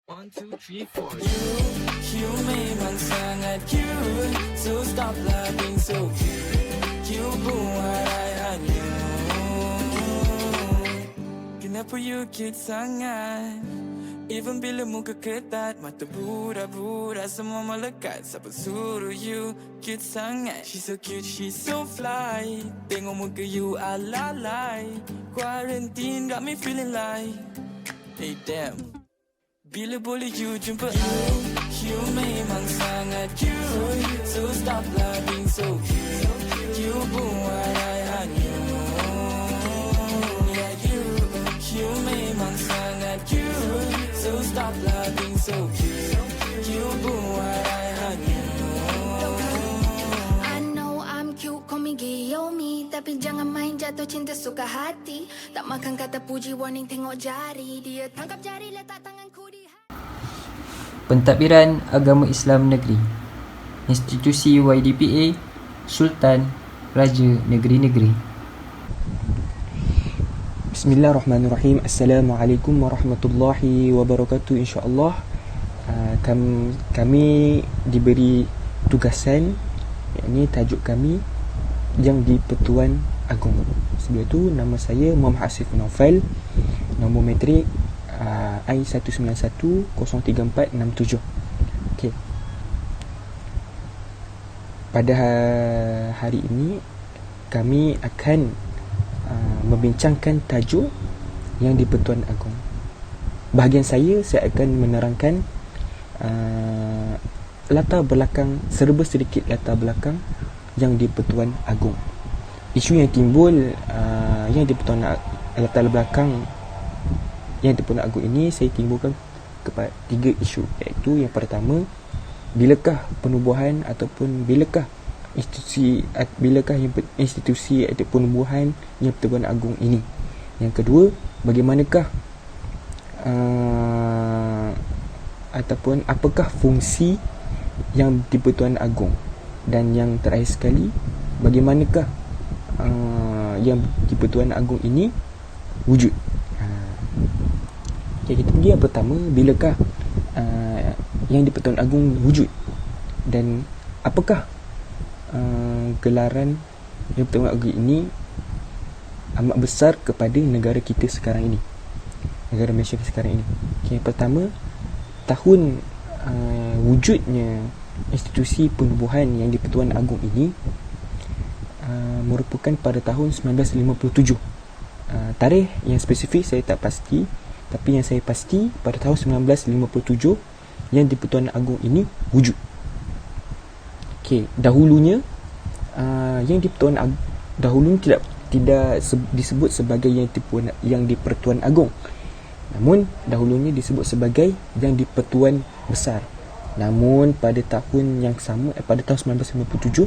One, two, three, four. You memang sangat cute, so stop laughing so cute. You buat I hanyut. Kenapa you cute sangat? Even bila muka ketat, mata budak-budak semua melekat. Siapa suruh you cute sangat? She's so cute, she's so fly. Tengok muka you alalai. Quarantine got me feeling like, hey damn, bila boleh you jumpa I? You memang sangat cute, so stop laughing so cute. You buat I hanyut. Yeah, you memang sangat cute, so stop laughing so cute. You buat I hanyut. I know I'm cute, call me Giyomi, tapi jangan main jatuh cinta suka hati. Tak makan kata puji, warning tengok jari. Dia tangkap jari, letak tanganku di hati. Pentadbiran Agama Islam Negeri, Institusi YDPA, Sultan Raja Negeri-Negeri. Bismillahirrahmanirrahim. Assalamualaikum warahmatullahi wabarakatuh. InsyaAllah kami diberi tugasan, yakni tajuk kami yang di-Pertuan Agong. Sebelum itu, nama saya Muhammad Hasif Naufal, nombor matrik I191-03467. Okey. Pada hari ini kami akan membincangkan tajuk yang di-Pertuan Agong. Bahagian saya akan menerangkan latar belakang, serba sedikit latar belakang yang di-Pertuan Agong. Isu yang timbul yang di-Pertuan latar belakang yang di-Pertuan Agong ini saya timbulkan kepada 3 isu, iaitu yang pertama, bilakah penubuhan ataupun bilakah institusi atau penubuhan yang Pertuan Agong ini. Yang kedua, bagaimanakah ataupun apakah fungsi yang di-Pertuan Agong, dan yang terakhir sekali, bagaimanakah yang di-Pertuan Agong ini wujud. Okay, kita pergi yang pertama, bilakah yang di-Pertuan Agong wujud, dan apakah gelaran yang Pertuan Agong ini amat besar kepada negara kita sekarang ini, negara Malaysia sekarang ini. Okay, yang pertama, tahun wujudnya institusi penubuhan yang di-Pertuan Agong ini merupakan pada tahun 1957. Tarikh yang spesifik saya tak pasti, tapi yang saya pasti pada tahun 1957 yang di-Pertuan Agong ini wujud. Okey, dahulunya yang di-Pertuan Agong dahulunya tidak disebut sebagai yang di-Pertuan Agong. Namun dahulunya disebut sebagai yang di-Pertuan Besar. Namun pada tahun yang sama, pada tahun 1957,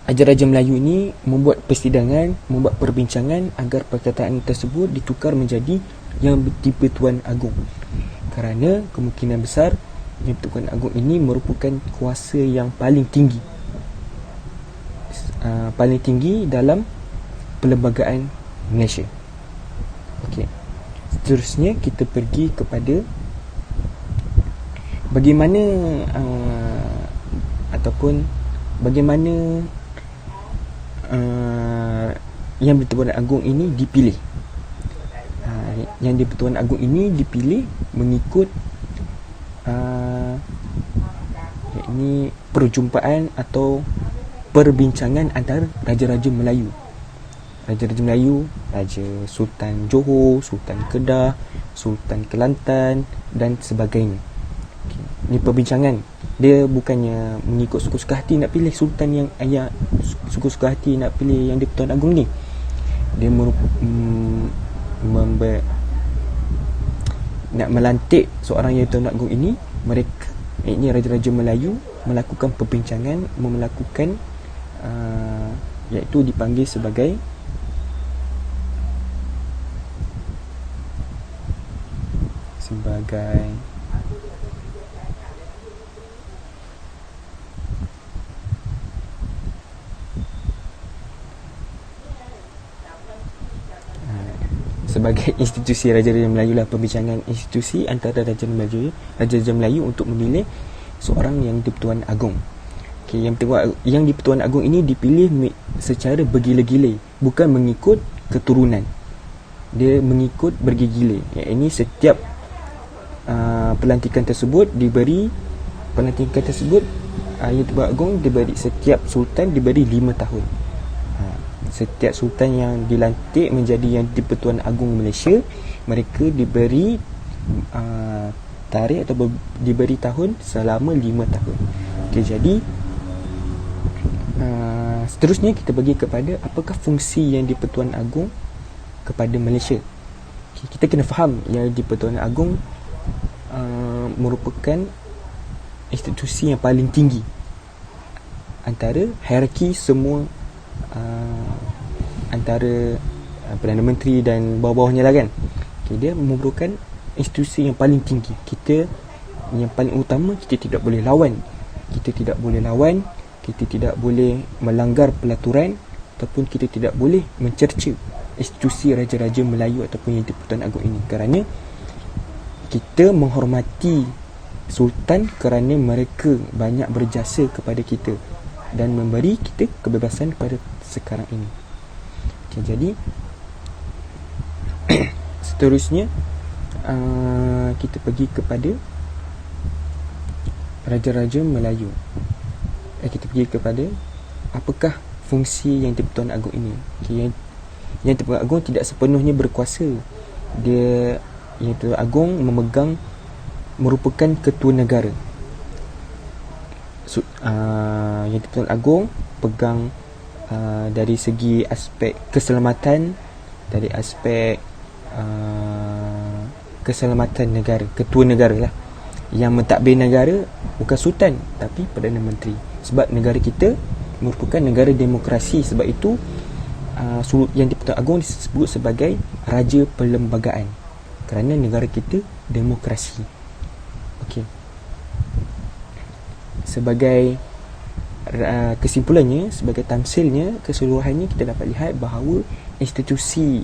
Raja-Raja Melayu ini membuat persidangan, membuat perbincangan agar perkataan tersebut ditukar menjadi yang di-Pertuan Agong, kerana kemungkinan besar yang Pertuan Agong ini merupakan kuasa yang paling tinggi dalam perlembagaan Malaysia. Okey. Seterusnya kita pergi kepada bagaimana yang di-Pertuan Agong ini dipilih. Yang di-Pertuan Agong ini dipilih mengikut yakni perjumpaan atau perbincangan antara Raja-Raja Melayu. Raja-Raja Melayu, Raja Sultan Johor, Sultan Kedah, Sultan Kelantan dan sebagainya. Okay. Ini perbincangan. Dia bukannya mengikut suka-suka hati nak pilih sultan yang suka-suka hati nak pilih yang di-Pertuan Agong ni. Dia nak melantik seorang yang di-Pertuan Agong ini. Mereka, ini Raja-Raja Melayu, melakukan perbincangan, melakukan iaitu dipanggil sebagai sebagai institusi Raja-Raja Melayu lah, pembincangan institusi antara Raja-Raja Melayu untuk memilih seorang yang di-Pertuan Agong. Okay, yang di-Pertuan Agong ini dipilih secara bergila-gila, bukan mengikut keturunan. Dia mengikut bergila-gila. Ini setiap pelantikan tersebut yang di-Pertuan Agong diberi, setiap sultan diberi 5 tahun. Setiap sultan yang dilantik menjadi yang di-Pertuan Agong Malaysia, mereka diberi tarikh atau diberi tahun selama 5 tahun. Okay, jadi seterusnya kita bagi kepada apakah fungsi yang di-Pertuan Agong kepada Malaysia. Okay, kita kena faham yang di-Pertuan Agong merupakan institusi yang paling tinggi antara hierarki semua, antara Perdana Menteri dan bawah-bawahnya lah kan. Okay, dia merupakan institusi yang paling tinggi. Kita yang paling utama, kita tidak boleh lawan, kita tidak boleh melanggar pelaturan, ataupun kita tidak boleh mencerca institusi Raja-Raja Melayu ataupun yang di-Pertuan Agong ini, kerana kita menghormati sultan kerana mereka banyak berjasa kepada kita dan memberi kita kebebasan pada sekarang ini. Okay, jadi seterusnya kita pergi kepada Raja-Raja Melayu. Kita pergi kepada apakah fungsi yang di-Pertuan Agong ini. Okay, yang di-Pertuan Agong tidak sepenuhnya berkuasa. Yang di-Pertuan Agong merupakan ketua negara. Yang di-Pertuan Agong pegang dari segi aspek keselamatan, dari aspek keselamatan negara, ketua negara lah. Yang mentadbir negara bukan sultan tapi Perdana Menteri, sebab negara kita merupakan negara demokrasi. Sebab itu yang di-Pertuan Agong disebut sebagai Raja Perlembagaan, kerana negara kita demokrasi. Okey. Sebagai kesimpulannya, sebagai tamsilnya, keseluruhannya, kita dapat lihat bahawa institusi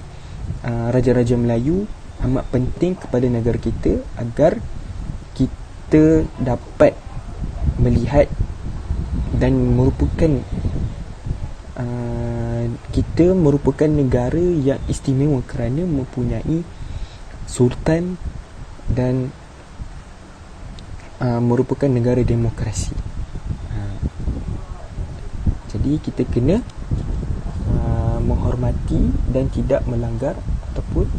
Raja-Raja Melayu amat penting kepada negara kita, agar kita dapat melihat dan kita merupakan negara yang istimewa kerana mempunyai sultan dan merupakan negara demokrasi. Jadi kita kena menghormati dan tidak melanggar ataupun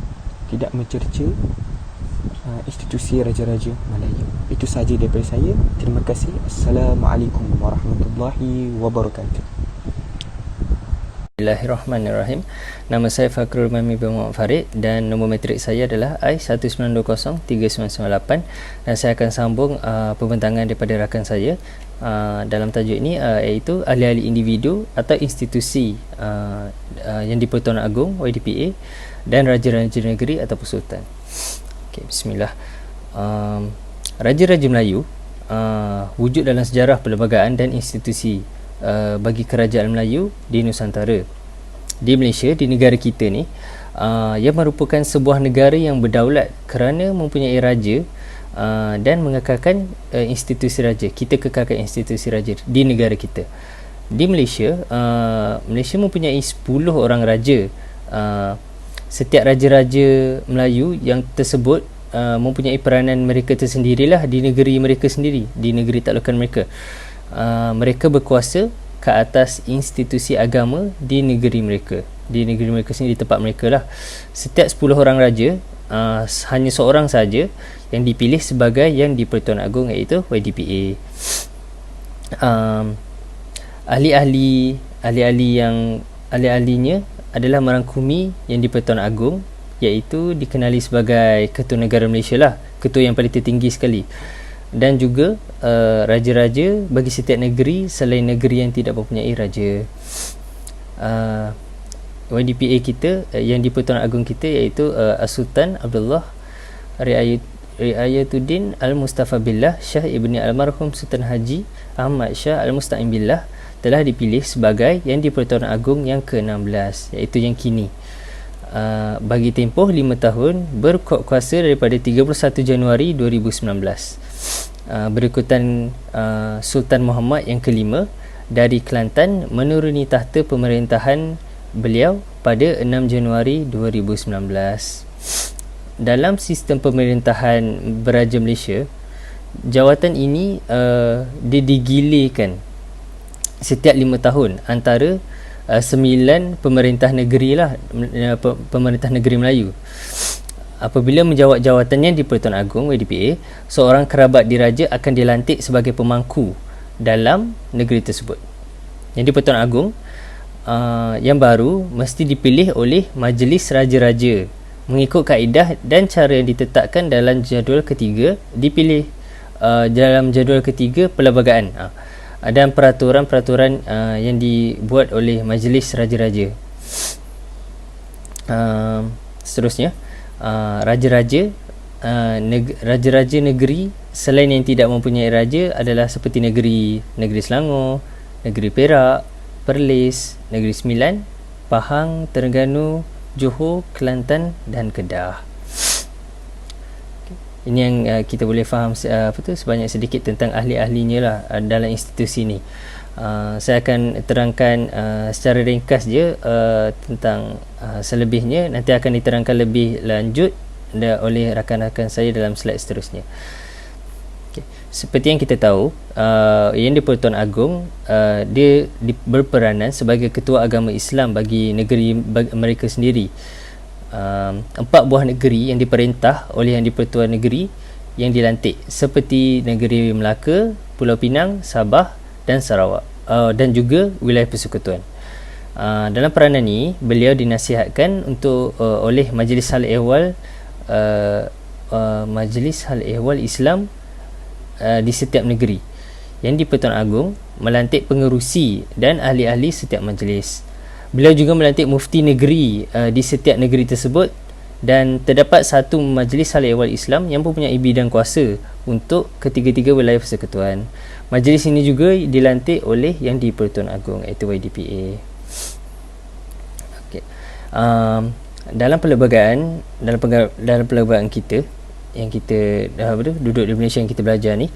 tidak mencerca institusi Raja-Raja Melayu. Itu sahaja daripada saya. Terima kasih. Assalamualaikum warahmatullahi wabarakatuh. Bismillahirrahmanirrahim. Nama saya Fakrul Mami bin Muhammad Farid dan nombor matrik saya adalah I19203998, dan saya akan sambung pembentangan daripada rakan saya dalam tajuk ini, iaitu ahli-ahli individu atau institusi yang di-Pertuan Agong YDPA dan Raja-Raja Negeri atau Sultan. Okay, bismillah. Raja-Raja Melayu wujud dalam sejarah perlembagaan dan institusi bagi kerajaan Melayu di Nusantara. Di Malaysia, di negara kita ni, ia merupakan sebuah negara yang berdaulat kerana mempunyai raja dan mengekalkan institusi raja. Kita kekalkan institusi raja di negara kita. Di Malaysia, Malaysia mempunyai 10 orang raja. Setiap raja-raja Melayu yang tersebut mempunyai peranan mereka tersendirilah di negeri mereka sendiri, di negeri taklukan mereka. Mereka berkuasa ke atas institusi agama di negeri mereka, sendiri, di tempat mereka lah. Setiap 10 orang raja, hanya seorang saja yang dipilih sebagai yang di-Pertuan Agong, iaitu YDPA. Ahli-ahlinya adalah merangkumi yang di-Pertuan Agong, iaitu dikenali sebagai Ketua Negara Malaysia lah, ketua yang paling tertinggi sekali. Dan juga raja-raja bagi setiap negeri selain negeri yang tidak mempunyai raja. YDPA kita, yang di-Pertuan Agong kita, iaitu Sultan Abdullah Riayatuddin Al-Mustafa Billah Shah Ibni Almarhum Sultan Haji Ahmad Shah Al-Musta'im Billah telah dipilih sebagai yang di-Pertuan Agong yang ke-16, iaitu yang kini. bagi tempoh 5 tahun berkuasa daripada 31 Januari 2019. Berikutan Sultan Muhammad yang kelima dari Kelantan menuruni tahta pemerintahan beliau pada 6 Januari 2019. Dalam sistem pemerintahan Beraja Malaysia, jawatan ini dia digilirkan setiap 5 tahun antara 9 pemerintah negeri lah, pemerintah negeri Melayu. Apabila menjawat jawatannya di Pertuan Agong YDPA, seorang kerabat diraja akan dilantik sebagai pemangku dalam negeri tersebut. Jadi Pertuan Agong yang baru mesti dipilih oleh Majlis Raja-Raja mengikut kaedah dan cara yang ditetapkan dalam jadual ketiga, dipilih dalam jadual ketiga perlembagaan dan peraturan-peraturan yang dibuat oleh Majlis Raja-Raja. Seterusnya, raja-raja raja-raja negeri selain yang tidak mempunyai raja adalah seperti negeri Selangor, negeri Perak, Perlis, negeri Sembilan, Pahang, Terengganu, Johor, Kelantan dan Kedah. Ini yang kita boleh faham sebanyak sedikit tentang ahli-ahlinya lah dalam institusi ni. Saya akan terangkan secara ringkas je tentang selebihnya. Nanti akan diterangkan lebih lanjut oleh rakan-rakan saya dalam slide seterusnya. Seperti yang kita tahu, yang di Pertuan Agong dia berperanan sebagai ketua agama Islam bagi negeri mereka sendiri. 4 buah negeri yang diperintah oleh Yang di-Pertuan Negeri yang dilantik, seperti negeri Melaka, Pulau Pinang, Sabah dan Sarawak, dan juga wilayah persekutuan. Dalam peranan ini, beliau dinasihatkan untuk oleh Majlis Hal Ehwal Majlis Hal Ehwal Islam di setiap negeri. Yang di Pertuan Agong melantik pengerusi dan ahli-ahli setiap majlis. Beliau juga melantik mufti negeri di setiap negeri tersebut, dan terdapat satu Majlis Hal Ehwal Islam yang mempunyai bidang kuasa untuk ketiga-tiga wilayah persekutuan. Majlis ini juga dilantik oleh Yang di Pertuan Agong, iaitu YDPA. Okay. Dalam perlembagaan kita yang kita duduk di Malaysia, yang kita belajar ni,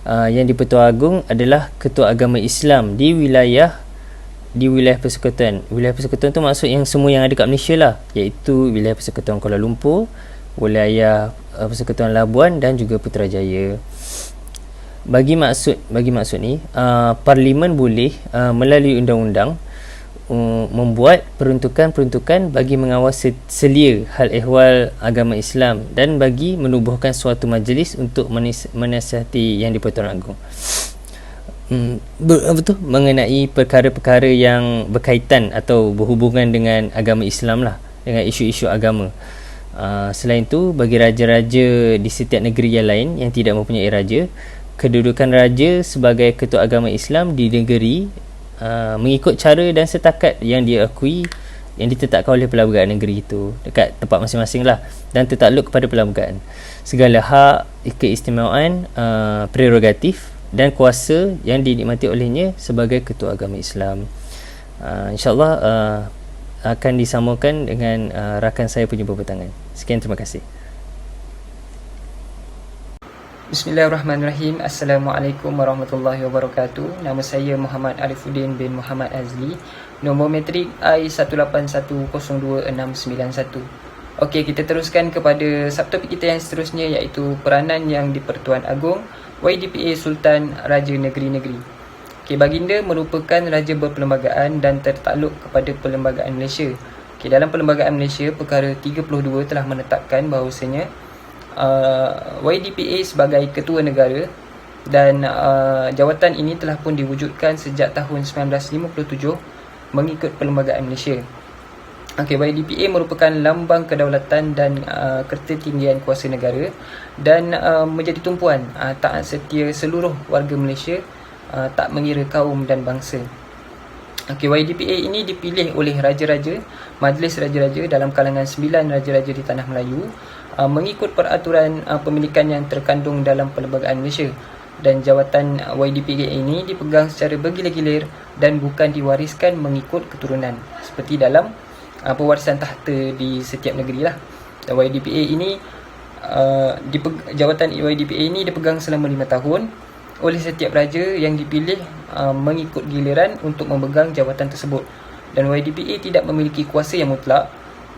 Yang di Pertuan Agong adalah ketua agama Islam di wilayah persekutuan. Wilayah persekutuan tu maksud yang semua yang ada kat Malaysia lah, iaitu wilayah persekutuan Kuala Lumpur, wilayah persekutuan Labuan dan juga Putrajaya. Bagi maksud ni, Parlimen boleh melalui undang-undang membuat peruntukan-peruntukan bagi mengawal selia hal ehwal agama Islam dan bagi menubuhkan suatu majlis untuk menasihati Yang di Pertuan Agong mengenai perkara-perkara yang berkaitan atau berhubungan dengan agama Islam lah, dengan isu-isu agama. Selain itu, bagi raja-raja di setiap negeri yang lain yang tidak mempunyai raja, kedudukan raja sebagai ketua agama Islam di negeri mengikut cara dan setakat yang diakui, yang ditetapkan oleh perlembagaan negeri itu dekat tempat masing-masing lah, dan tertakluk kepada perlembagaan. Segala hak, keistimewaan, prerogatif dan kuasa yang dinikmati olehnya sebagai ketua agama Islam. InsyaAllah akan disambungkan dengan rakan saya punya berpetangan. Sekian, terima kasih. Bismillahirrahmanirrahim. Assalamualaikum warahmatullahi wabarakatuh. Nama saya Muhammad Arifuddin bin Muhammad Azli. Nombor metrik I181026991. Okey, kita teruskan kepada subtopik kita yang seterusnya, iaitu peranan Yang di Pertuan Agong YDPA Sultan Raja Negeri-Negeri. Okey, baginda merupakan raja berperlembagaan dan tertakluk kepada Perlembagaan Malaysia. Okey, dalam Perlembagaan Malaysia, perkara 32 telah menetapkan bahawasanya YDPA sebagai ketua negara, dan jawatan ini telah pun diwujudkan sejak tahun 1957 mengikut Perlembagaan Malaysia. Okey, YDPA merupakan lambang kedaulatan dan ketertinggian kuasa negara, dan menjadi tumpuan taat setia seluruh warga Malaysia, tak mengira kaum dan bangsa. Okey, YDPA ini dipilih oleh raja-raja, Majlis Raja-Raja dalam kalangan 9 raja-raja di tanah Melayu, mengikut peraturan pemilikan yang terkandung dalam Perlembagaan Malaysia. Dan jawatan YDPA ini dipegang secara bergilir-gilir dan bukan diwariskan mengikut keturunan, seperti dalam pewarisan tahta di setiap negeri lah. Dan YDPA ini jawatan YDPA ini dipegang selama 5 tahun oleh setiap raja yang dipilih mengikut giliran untuk memegang jawatan tersebut. Dan YDPA tidak memiliki kuasa yang mutlak,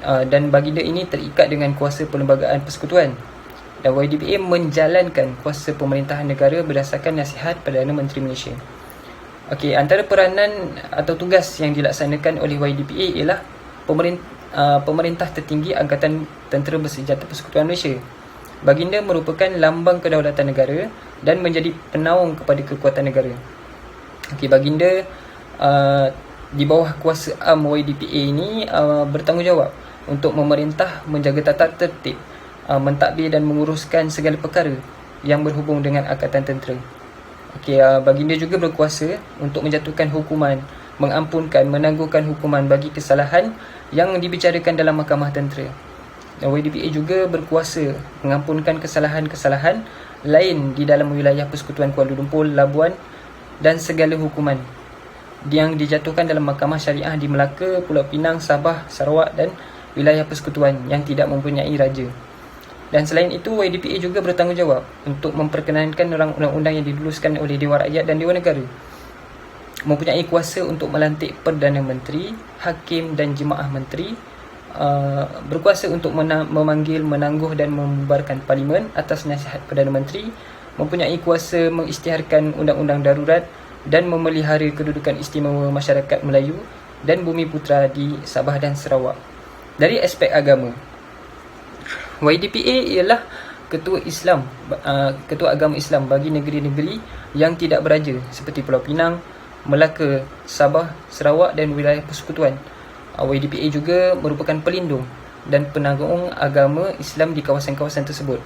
dan baginda ini terikat dengan kuasa perlembagaan persekutuan. Dan YDPA menjalankan kuasa pemerintahan negara berdasarkan nasihat Perdana Menteri Malaysia. Okey, antara peranan atau tugas yang dilaksanakan oleh YDPA ialah pemerintah tertinggi Angkatan Tentera Bersenjata Persekutuan Malaysia. Baginda merupakan lambang kedaulatan negara dan menjadi penaung kepada kekuatan negara. Okey, baginda di bawah kuasa am YDPA ini bertanggungjawab untuk memerintah, menjaga tata tertib, mentadbir dan menguruskan segala perkara yang berhubung dengan Angkatan Tentera. Okey, baginda juga berkuasa untuk menjatuhkan hukuman, mengampunkan, menangguhkan hukuman bagi kesalahan yang dibicarakan dalam Mahkamah Tentera. Dan YDPA juga berkuasa mengampunkan kesalahan-kesalahan lain di dalam wilayah Persekutuan Kuala Lumpur, Labuan dan segala hukuman yang dijatuhkan dalam Mahkamah Syariah di Melaka, Pulau Pinang, Sabah, Sarawak dan wilayah persekutuan yang tidak mempunyai raja. Dan selain itu, YDPA juga bertanggungjawab untuk memperkenankan undang-undang yang diluluskan oleh Dewan Rakyat dan Dewan Negara. Mempunyai kuasa untuk melantik Perdana Menteri, Hakim dan Jemaah Menteri, berkuasa untuk memanggil, menangguh dan membubarkan Parlimen atas nasihat Perdana Menteri, mempunyai kuasa mengisytiharkan undang-undang darurat dan memelihara kedudukan istimewa masyarakat Melayu dan Bumi Putera di Sabah dan Sarawak. Dari aspek agama, YDPA ialah ketua agama Islam bagi negeri-negeri yang tidak beraja seperti Pulau Pinang, Melaka, Sabah, Sarawak dan wilayah persekutuan. YDPA juga merupakan pelindung dan penanggung agama Islam di kawasan-kawasan tersebut.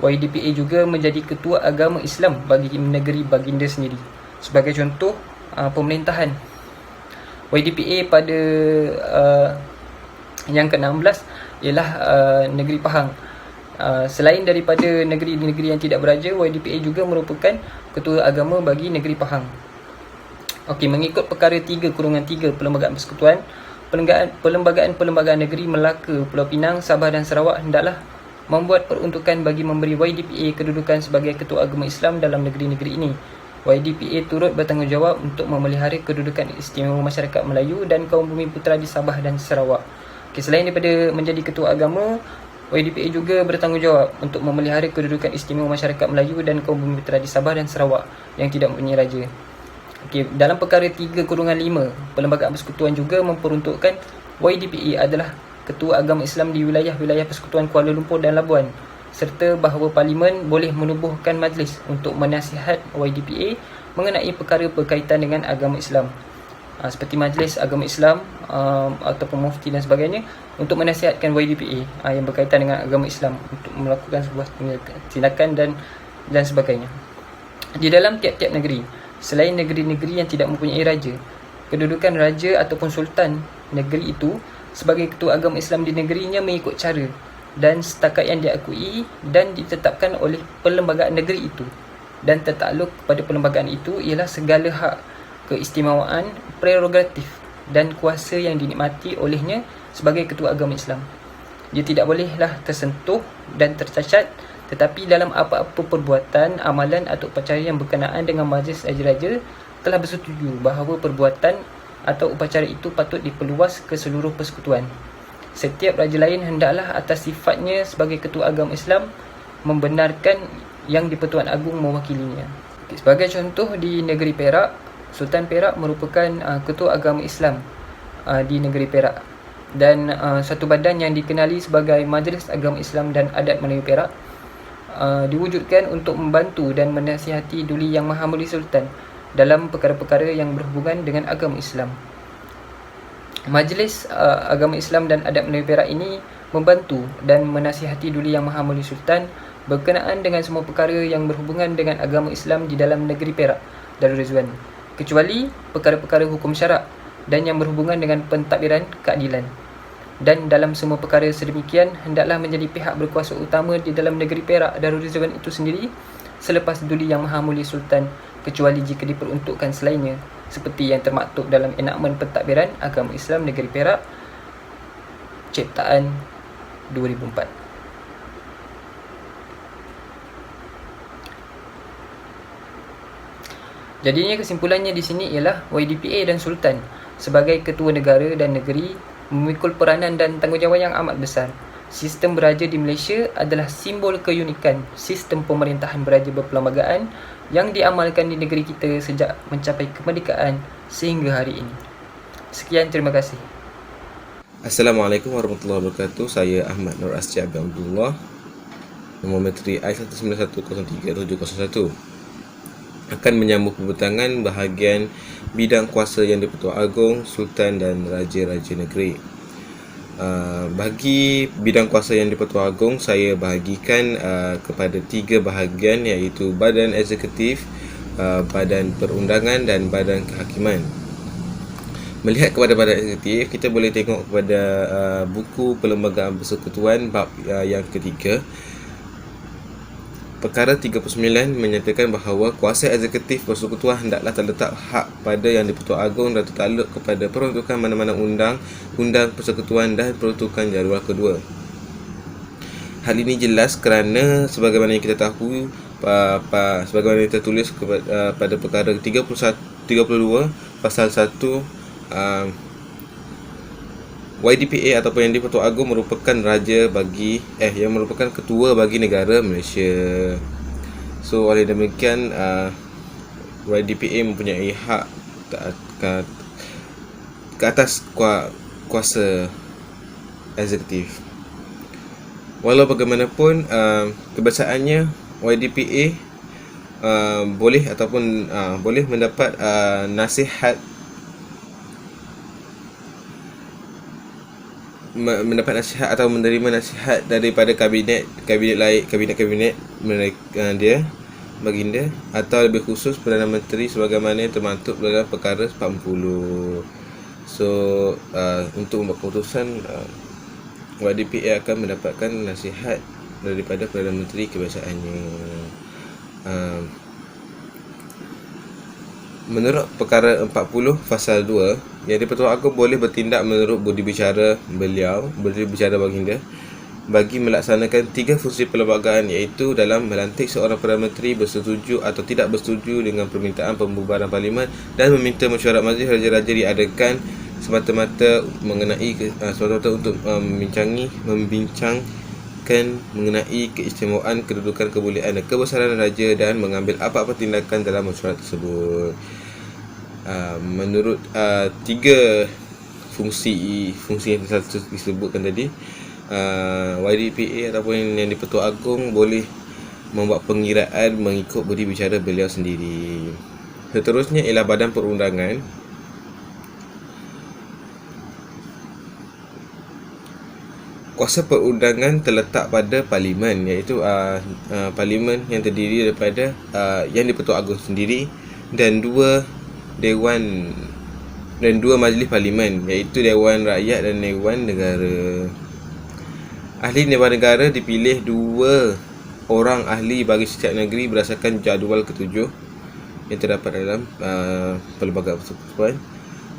YDPA juga menjadi ketua agama Islam bagi negeri baginda sendiri. Sebagai contoh, pemerintahan YDPA pada yang ke-16 ialah negeri Pahang. Selain daripada negeri-negeri yang tidak beraja, YDPA juga merupakan ketua agama bagi negeri Pahang. Okey, mengikut perkara 3/3 Perlembagaan Persekutuan, Perlembagaan negeri Melaka, Pulau Pinang, Sabah dan Sarawak hendaklah membuat peruntukan bagi memberi YDPA kedudukan sebagai ketua agama Islam dalam negeri-negeri ini. YDPA turut bertanggungjawab untuk memelihara kedudukan istimewa masyarakat Melayu dan kaum Bumi Putera di Sabah dan Sarawak. Okay, selain daripada menjadi ketua agama, YDPA juga bertanggungjawab untuk memelihara kedudukan istimewa masyarakat Melayu dan kaum Bumi Putera di Sabah dan Sarawak yang tidak mempunyai raja. Okay, dalam perkara 3/5 Perlembagaan Persekutuan juga memperuntukkan YDPA adalah ketua agama Islam di wilayah-wilayah Persekutuan Kuala Lumpur dan Labuan, serta bahawa Parlimen boleh menubuhkan majlis untuk menasihat YDPA mengenai perkara berkaitan dengan agama Islam, seperti Majlis Agama Islam ataupun Mufti dan sebagainya, untuk menasihatkan YDPA yang berkaitan dengan agama Islam untuk melakukan sebuah tindakan dan sebagainya. Di dalam tiap-tiap negeri, selain negeri-negeri yang tidak mempunyai raja, kedudukan raja ataupun sultan negeri itu sebagai ketua agama Islam di negerinya mengikut cara dan setakat yang diakui dan ditetapkan oleh perlembagaan negeri itu, dan tertakluk kepada perlembagaan itu ialah segala hak, keistimewaan, prerogatif dan kuasa yang dinikmati olehnya sebagai ketua agama Islam. Dia tidak bolehlah tersentuh dan tercacat, tetapi dalam apa-apa perbuatan, amalan atau upacara yang berkenaan dengan majlis raja-raja telah bersetuju bahawa perbuatan atau upacara itu patut diperluas ke seluruh persekutuan. Setiap raja lain hendaklah atas sifatnya sebagai ketua agama Islam membenarkan yang di-Pertuan Agong mewakilinya. Sebagai contoh, di negeri Perak, Sultan Perak merupakan ketua agama Islam di negeri Perak, dan satu badan yang dikenali sebagai Majlis Agama Islam dan Adat Melayu Perak diwujudkan untuk membantu dan menasihati Duli Yang Maha Mulia Sultan dalam perkara-perkara yang berhubungan dengan agama Islam. Majlis Agama Islam dan Adat Melayu Perak ini membantu dan menasihati Duli Yang Maha Mulia Sultan berkenaan dengan semua perkara yang berhubungan dengan agama Islam di dalam negeri Perak Darul Rizwan, kecuali perkara-perkara hukum syarak dan yang berhubungan dengan pentadbiran keadilan. Dan dalam semua perkara sedemikian, hendaklah menjadi pihak berkuasa utama di dalam negeri Perak Darul Rizwan itu sendiri selepas Duli Yang Maha Mulia Sultan, kecuali jika diperuntukkan selainnya, seperti yang termaktub dalam enakmen pentadbiran agama Islam negeri Perak ciptaan 2004. Jadinya kesimpulannya di sini ialah YDPA dan Sultan sebagai ketua negara dan negeri memikul peranan dan tanggungjawab yang amat besar. Sistem beraja di Malaysia adalah simbol keunikan sistem pemerintahan beraja berperlembagaan yang diamalkan di negeri kita sejak mencapai kemerdekaan sehingga hari ini. Sekian, terima kasih. Assalamualaikum warahmatullahi wabarakatuh. Saya Ahmad Nur Asjab Abdullah, nombor menteri I19103-701, akan menyambung pembentangan bahagian bidang kuasa Yang di-Pertuan Agong, Sultan dan Raja-Raja Negeri. Bagi bidang kuasa Yang di-Pertuan Agong, saya bahagikan kepada 3 bahagian, iaitu Badan Eksekutif, Badan Perundangan dan Badan Kehakiman. Melihat kepada Badan Eksekutif, kita boleh tengok kepada buku Perlembagaan Persekutuan bab yang ketiga. Perkara 39 menyatakan bahawa kuasa eksekutif persekutuan hendaklah terletak hak pada Yang di-Pertuan Agong dan tertakluk kepada peruntukan mana-mana undang persekutuan dan peruntukan jadual kedua. Hal ini jelas kerana sebagaimana yang kita tahu, sebagaimana yang tertulis pada perkara 32 pasal 1, YDPA ataupun Yang di-Pertuan Agong merupakan yang merupakan ketua bagi negara Malaysia. So oleh demikian YDPA mempunyai hak ke atas kuasa eksekutif. Walau bagaimanapun kebiasaannya YDPA boleh mendapat nasihat atau menerima nasihat daripada kabinet dia baginda, atau lebih khusus Perdana Menteri sebagaimana termaktub dalam perkara 40. So untuk membuat keputusan, YDPA akan mendapatkan nasihat daripada Perdana Menteri kebiasaannya. Menurut perkara 40 pasal 2, Yang di-Pertuan Agong boleh bertindak menurut budi bicara baginda bagi melaksanakan 3 fungsi perlembagaan, iaitu dalam melantik seorang Perdana Menteri, bersetuju atau tidak bersetuju dengan permintaan pembubaran Parlimen, dan meminta mesyuarat majlis raja-raja diadakan semata-mata untuk membincangkan mengenai keistimewaan, kedudukan, kebolehan dan kebesaran raja dan mengambil apa-apa tindakan dalam mesyuarat tersebut. Menurut 3 fungsi yang disebutkan tadi, YDPA ataupun Yang di-Pertuan Agong boleh membuat pengiraan mengikut budi bicara beliau sendiri. Seterusnya ialah Badan Perundangan. Kuasa perundangan terletak pada Parlimen, iaitu Parlimen yang terdiri daripada Yang di-Pertuan Agong sendiri dan 2 majlis Parlimen, iaitu Dewan Rakyat dan Dewan Negara. Ahli Dewan Negara dipilih 2 orang ahli bagi setiap negeri berdasarkan jadual ke-7 yang terdapat dalam Perlembagaan Persekutuan.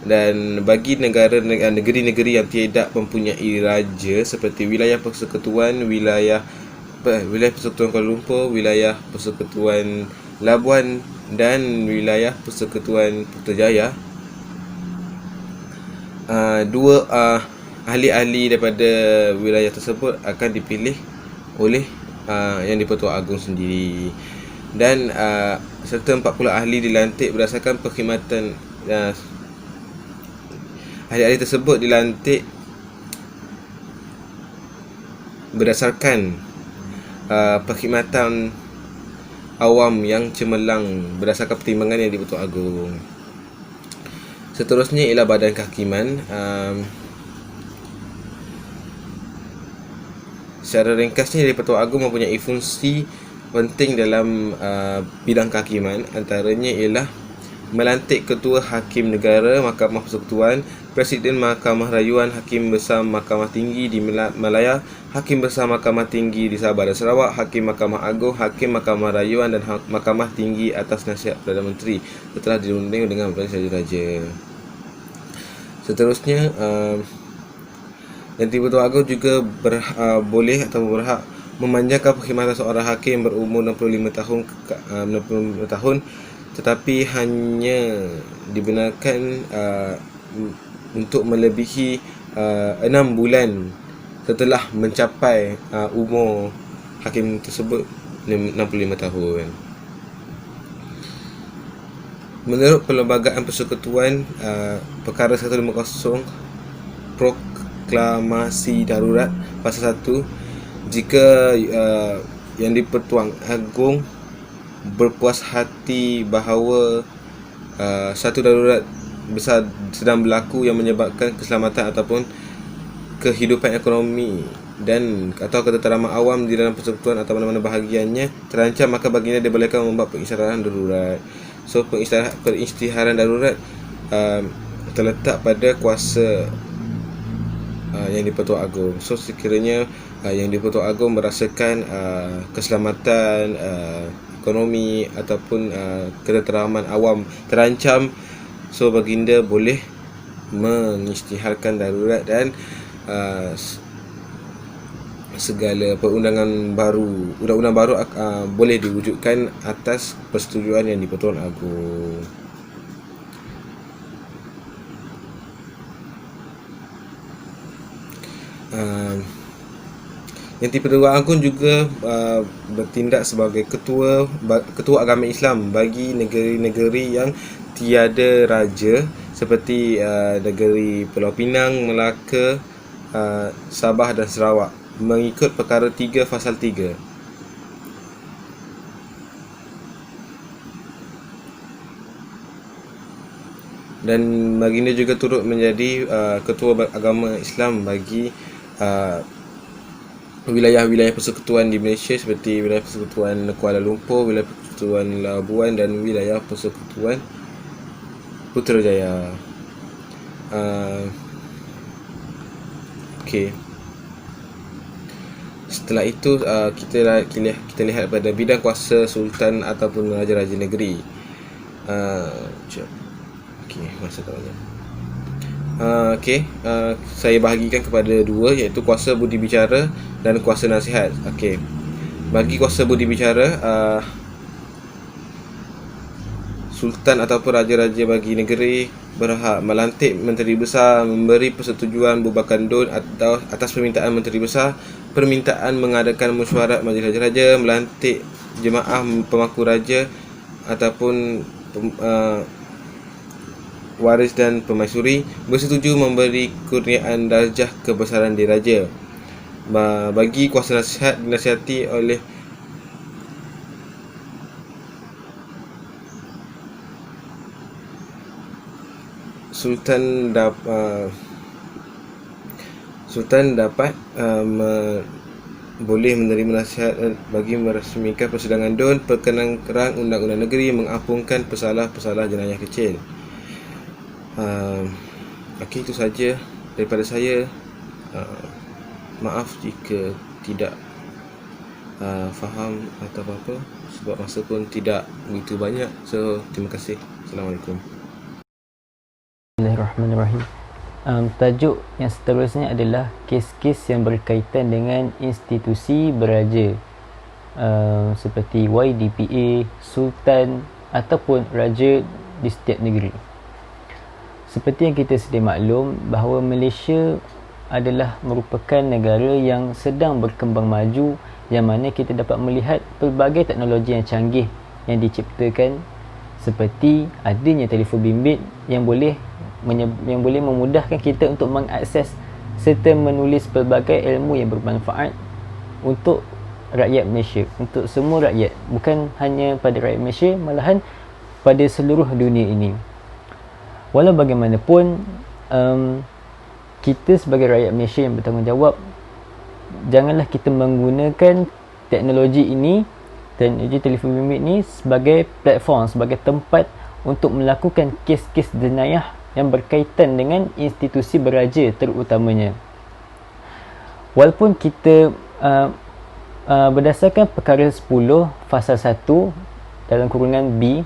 Dan bagi negeri-negeri yang tidak mempunyai raja seperti wilayah persekutuan, wilayah persekutuan Kuala Lumpur, wilayah persekutuan Labuan dan wilayah persekutuan Putrajaya, 2 ahli-ahli daripada wilayah tersebut akan dipilih oleh Yang di-Pertuan Agong sendiri, dan serta 40 ahli dilantik berdasarkan perkhidmatan. Ahli-ahli tersebut dilantik berdasarkan perkhidmatan awam yang cemerlang berdasarkan pertimbangan Yang di-Pertuan Agong. Seterusnya ialah Badan Kehakiman. Secara ringkasnya, Yang di-Pertuan Agong mempunyai fungsi penting dalam bidang kehakiman. Antaranya ialah melantik Ketua Hakim Negara Mahkamah Persekutuan, Presiden Mahkamah Rayuan, Hakim Besar Mahkamah Tinggi di Malaya, Hakim Besar Mahkamah Tinggi di Sabah dan Sarawak, Hakim Mahkamah Agung, Hakim Mahkamah Rayuan dan Mahkamah Tinggi atas nasihat Perdana Menteri setelah dirunding dengan Majlis Raja-Raja. Seterusnya, Yang di-Pertuan Agong juga boleh atau berhak memanjangkan perkhidmatan seorang hakim berumur 65 tahun 65 tahun, tetapi hanya dibenarkan untuk melebihi 6 bulan setelah mencapai umur hakim tersebut 65 tahun. Menurut Perlembagaan Persekutuan Perkara 150 Proklamasi Darurat Pasal 1, jika Yang di-Pertuan Agong berpuas hati bahawa satu darurat besar sedang berlaku yang menyebabkan keselamatan ataupun kehidupan ekonomi dan atau ketenteraman awam di dalam persekutuan atau mana-mana bahagiannya terancam, maka baginda dibolehkan membuat pengisytiharan darurat. So pengisytiharan darurat terletak pada kuasa Yang di-Pertuan Agong. So sekiranya Yang di-Pertuan Agong merasakan keselamatan ekonomi ataupun ketenteraman awam terancam, so baginda boleh mengisytiharkan darurat dan segala undang-undang baru boleh diwujudkan atas persetujuan Yang di-Pertuan Agong. Yang di-Pertuan Agong juga bertindak sebagai ketua agama Islam bagi negeri-negeri yang tiada raja seperti negeri Pulau Pinang, Melaka, Sabah dan Sarawak mengikut perkara 3 Fasal 3. Dan baginda juga turut menjadi ketua agama Islam bagi wilayah-wilayah persekutuan di Malaysia seperti wilayah persekutuan Kuala Lumpur, wilayah persekutuan Labuan dan wilayah persekutuan Putrajaya. Okey. Setelah itu kita lihat pada bidang kuasa sultan ataupun raja-raja negeri. Okey, masa tak banyak. Saya bahagikan kepada dua, iaitu kuasa budi bicara dan kuasa nasihat. Okey. Bagi kuasa budi bicara, sultan ataupun raja-raja bagi negeri berhak melantik menteri besar, memberi persetujuan bubarkan DUN atau atas permintaan menteri besar, permintaan mengadakan mesyuarat majlis raja-raja, melantik jemaah pemaku raja ataupun waris dan permaisuri, bersetuju memberi kurniaan darjah kebesaran diraja. Bagi kuasa nasihat, dinasihati oleh Sultan dapat boleh menerima nasihat bagi merasmikan persidangan DUN, perkenan kerang undang-undang negeri, mengampunkan pesalah-pesalah jenayah kecil. Okey, itu saja daripada saya. Maaf jika tidak faham atau apa-apa, sebab masa pun tidak begitu banyak. So, terima kasih. Assalamualaikum. Bismillahirrahmanirrahim. Tajuk yang seterusnya adalah kes-kes yang berkaitan dengan institusi beraja, seperti YDPA, sultan ataupun raja di setiap negeri. Seperti yang kita sedia maklum bahawa Malaysia adalah merupakan negara yang sedang berkembang maju, yang mana kita dapat melihat pelbagai teknologi yang canggih yang diciptakan, seperti adanya telefon bimbit yang boleh memudahkan kita untuk mengakses serta menulis pelbagai ilmu yang bermanfaat untuk rakyat Malaysia, untuk semua rakyat, bukan hanya pada rakyat Malaysia, malahan pada seluruh dunia ini. Walau bagaimanapun, kita sebagai rakyat Malaysia yang bertanggungjawab, janganlah kita menggunakan teknologi ini, teknologi telefon bimbit ini sebagai platform, sebagai tempat untuk melakukan kes-kes jenayah yang berkaitan dengan institusi beraja terutamanya. Walaupun kita berdasarkan perkara 10 Fasal 1 dalam kurungan B,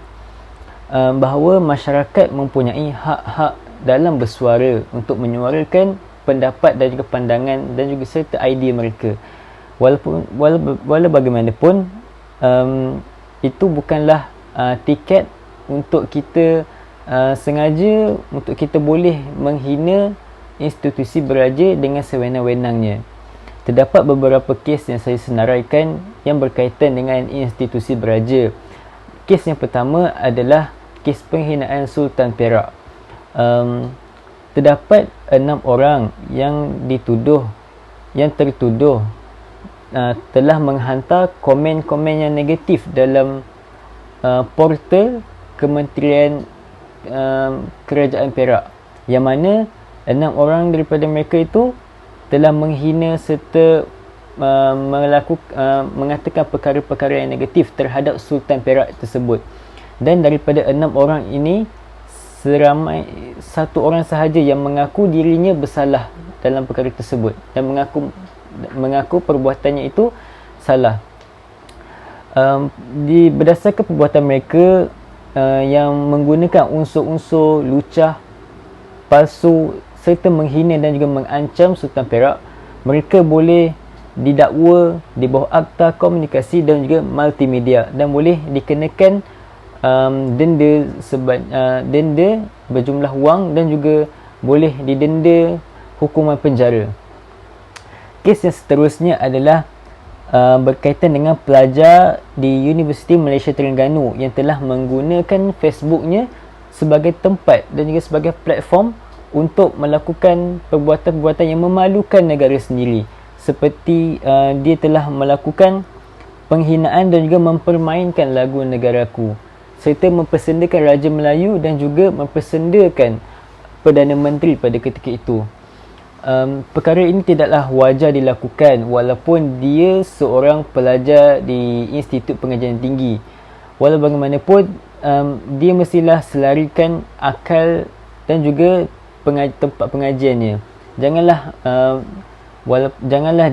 bahawa masyarakat mempunyai hak-hak dalam bersuara untuk menyuarakan pendapat dan juga pandangan dan juga serta idea mereka. Walau bagaimanapun, itu bukanlah tiket untuk kita sengaja untuk kita boleh menghina institusi beraja dengan sewenang-wenangnya. Terdapat beberapa kes yang saya senaraikan yang berkaitan dengan institusi beraja. Kes yang pertama adalah kes penghinaan Sultan Perak. Terdapat 6 orang yang tertuduh telah menghantar komen-komen yang negatif dalam portal Kementerian Kerajaan Perak, yang mana 6 orang daripada mereka itu telah menghina serta mengatakan perkara-perkara yang negatif terhadap Sultan Perak tersebut. Dan daripada 6 orang ini, seramai 1 orang sahaja yang mengaku dirinya bersalah dalam perkara tersebut dan mengaku perbuatannya itu salah. Berdasarkan perbuatan mereka yang menggunakan unsur-unsur lucah, palsu serta menghina dan juga mengancam Sultan Perak, mereka boleh didakwa di bawah Akta Komunikasi dan juga Multimedia dan boleh dikenakan denda berjumlah wang dan juga boleh didenda hukuman penjara. Kes yang seterusnya adalah berkaitan dengan pelajar di Universiti Malaysia Terengganu yang telah menggunakan Facebooknya sebagai tempat dan juga sebagai platform untuk melakukan perbuatan-perbuatan yang memalukan negara sendiri, seperti dia telah melakukan penghinaan dan juga mempermainkan lagu negaraku, serta mempersendakan Raja Melayu dan juga mempersendakan Perdana Menteri pada ketika itu. Perkara ini tidaklah wajar dilakukan walaupun dia seorang pelajar di Institut Pengajian Tinggi. Walau bagaimanapun, dia mestilah selarikan akal dan juga tempat pengajiannya. Janganlah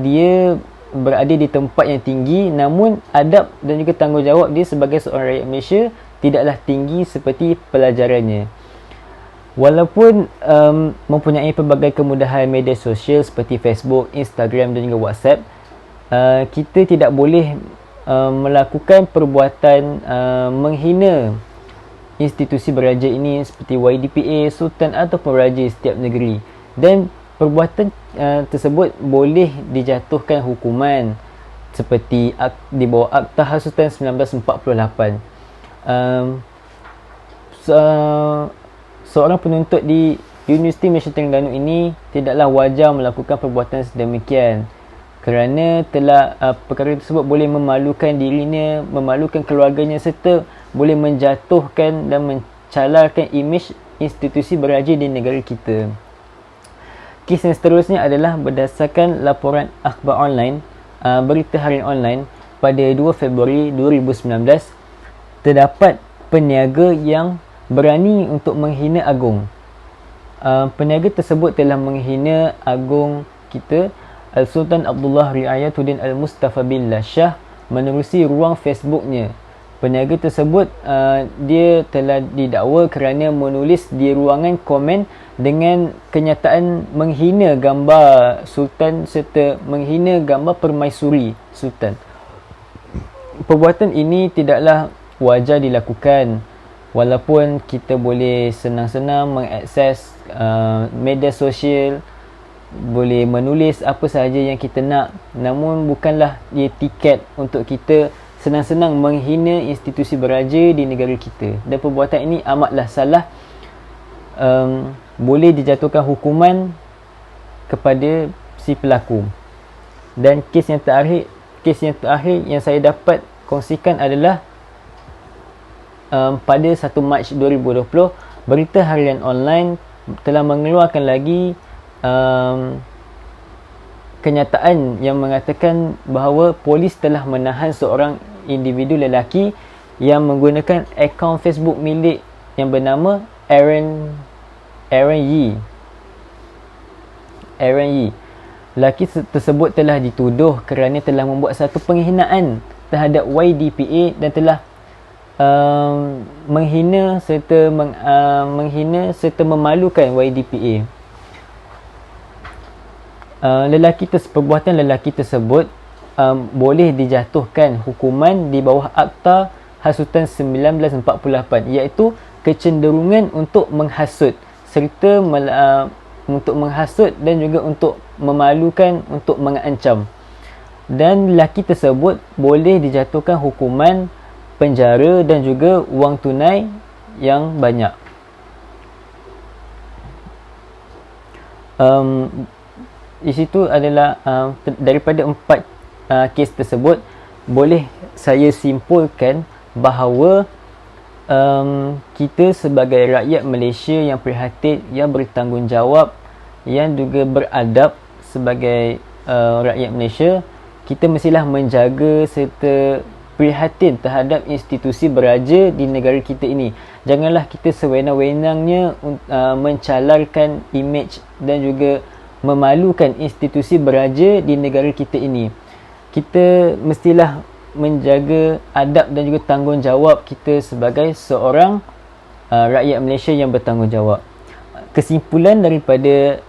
dia berada di tempat yang tinggi, namun adab dan juga tanggungjawab dia sebagai seorang rakyat Malaysia tidaklah tinggi seperti pelajarannya. Walaupun mempunyai pelbagai kemudahan media sosial seperti Facebook, Instagram dan juga WhatsApp, kita tidak boleh melakukan perbuatan menghina institusi beraja ini seperti YDPA, Sultan ataupun Raja setiap negeri. Dan perbuatan tersebut boleh dijatuhkan hukuman seperti di bawah Akta Hasutan 1948. Seorang penuntut di Universiti Malaysia Terengganu ini tidaklah wajar melakukan perbuatan sedemikian kerana perkara tersebut boleh memalukan dirinya, memalukan keluarganya serta boleh menjatuhkan dan mencalarkan imej institusi beraja di negara kita. Kes yang seterusnya adalah berdasarkan laporan akhbar online, berita harian online pada 2 Februari 2019, terdapat peniaga yang berani untuk menghina agung. Peniaga tersebut telah menghina agung kita Al-Sultan Abdullah Riayatuddin Al-Mustafa Billah Shah menerusi ruang Facebooknya. Peniaga tersebut dia telah didakwa kerana menulis di ruangan komen dengan kenyataan menghina gambar Sultan serta menghina gambar permaisuri Sultan. Perbuatan ini tidaklah wajar dilakukan walaupun kita boleh senang-senang mengakses media sosial, boleh menulis apa sahaja yang kita nak, namun bukanlah ia tiket untuk kita senang-senang menghina institusi beraja di negara kita. Dan perbuatan ini amatlah salah, boleh dijatuhkan hukuman kepada si pelaku. Dan kes yang terakhir yang saya dapat kongsikan adalah pada 1 Mac 2020, berita harian online telah mengeluarkan lagi kenyataan yang mengatakan bahawa polis telah menahan seorang individu lelaki yang menggunakan akaun Facebook milik yang bernama Aaron Yee. Lelaki tersebut telah dituduh kerana telah membuat satu penghinaan terhadap YDPA dan telah menghina serta memalukan YDPA. perbuatan lelaki tersebut boleh dijatuhkan hukuman di bawah Akta Hasutan 1948, iaitu kecenderungan untuk menghasut serta untuk menghasut dan juga untuk memalukan, untuk mengancam. Dan lelaki tersebut boleh dijatuhkan hukuman penjara dan juga wang tunai yang banyak. Di situ adalah daripada 4 kes tersebut, boleh saya simpulkan bahawa kita sebagai rakyat Malaysia yang prihatin, yang bertanggungjawab, yang juga beradab sebagai rakyat Malaysia, kita mestilah menjaga serta prihatin terhadap institusi beraja di negara kita ini. Janganlah kita sewenang-wenangnya mencalarkan imej dan juga memalukan institusi beraja di negara kita ini. Kita mestilah menjaga adab dan juga tanggungjawab kita sebagai seorang rakyat Malaysia yang bertanggungjawab. Kesimpulan daripada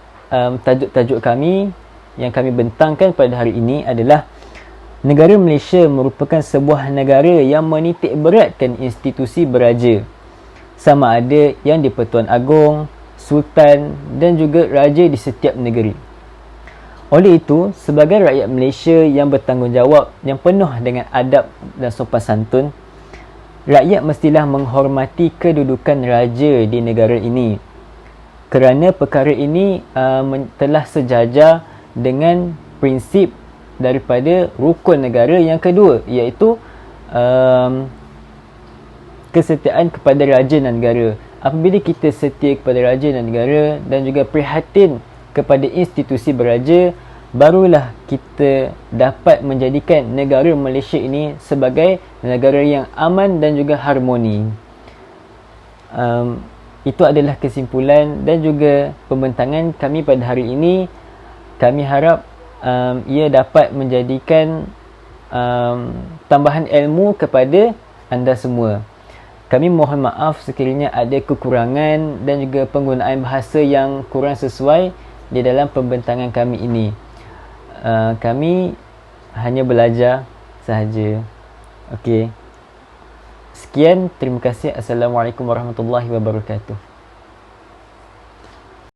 tajuk-tajuk kami yang kami bentangkan pada hari ini adalah negara Malaysia merupakan sebuah negara yang menitik beratkan institusi beraja, sama ada yang di-Pertuan Agong, Sultan dan juga Raja di setiap negeri. Oleh itu, sebagai rakyat Malaysia yang bertanggungjawab, yang penuh dengan adab dan sopan santun, rakyat mestilah menghormati kedudukan raja di negara ini, kerana perkara ini telah sejajar dengan prinsip daripada rukun negara yang kedua, iaitu kesetiaan kepada raja dan negara. Apabila kita setia kepada raja dan negara dan juga prihatin kepada institusi beraja, barulah kita dapat menjadikan negara Malaysia ini sebagai negara yang aman dan juga harmoni. Itu adalah kesimpulan dan juga pembentangan kami pada hari ini. Kami harap ia dapat menjadikan tambahan ilmu kepada anda semua. Kami mohon maaf sekiranya ada kekurangan dan juga penggunaan bahasa yang kurang sesuai di dalam pembentangan kami ini. Kami hanya belajar sahaja. Okey. Sekian, terima kasih. Assalamualaikum warahmatullahi wabarakatuh.